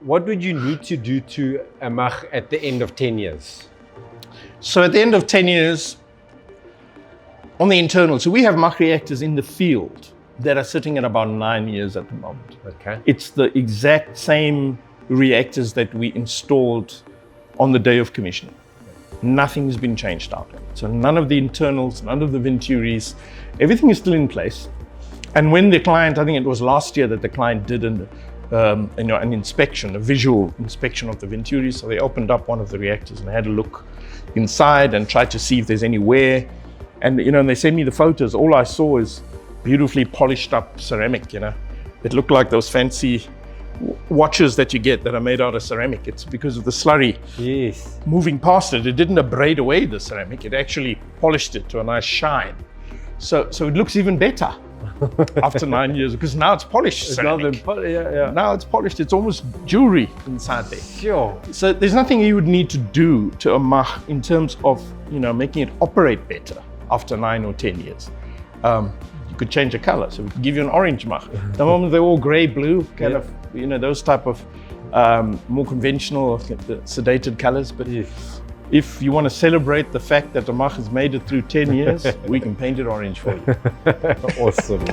what would you need to do to a MACH at the end of 10 years? So at the end of 10 years, on the internal, so we have MACH reactors in the field that are sitting at about 9 years at the moment. Okay. It's the exact same reactors that we installed on the day of commissioning. Nothing's been changed out. So none of the internals, none of the venturis, everything is still in place. And when the client, I think it was last year that the client did an inspection, a visual inspection of the venturis. So they opened up one of the reactors and had a look inside and tried to see if there's any wear. And and they sent me the photos. All I saw is beautifully polished up ceramic. It looked like those fancy watches that you get that are made out of ceramic. It's because of the slurry moving past it. It didn't abrade away the ceramic. It actually polished it to a nice shine. So it looks even better after 9 years, because now it's polished ceramic. Now it's polished. It's almost jewelry inside there. Sure. So there's nothing you would need to do to a MACH in terms of making it operate better after 9 or 10 years. You could change the color, so we could give you an orange MACH. At the moment they're all gray, blue, kind of, those type of more conventional, sedated colors. But if you want to celebrate the fact that the MACH has made it through 10 years, we can paint it orange for you. Awesome.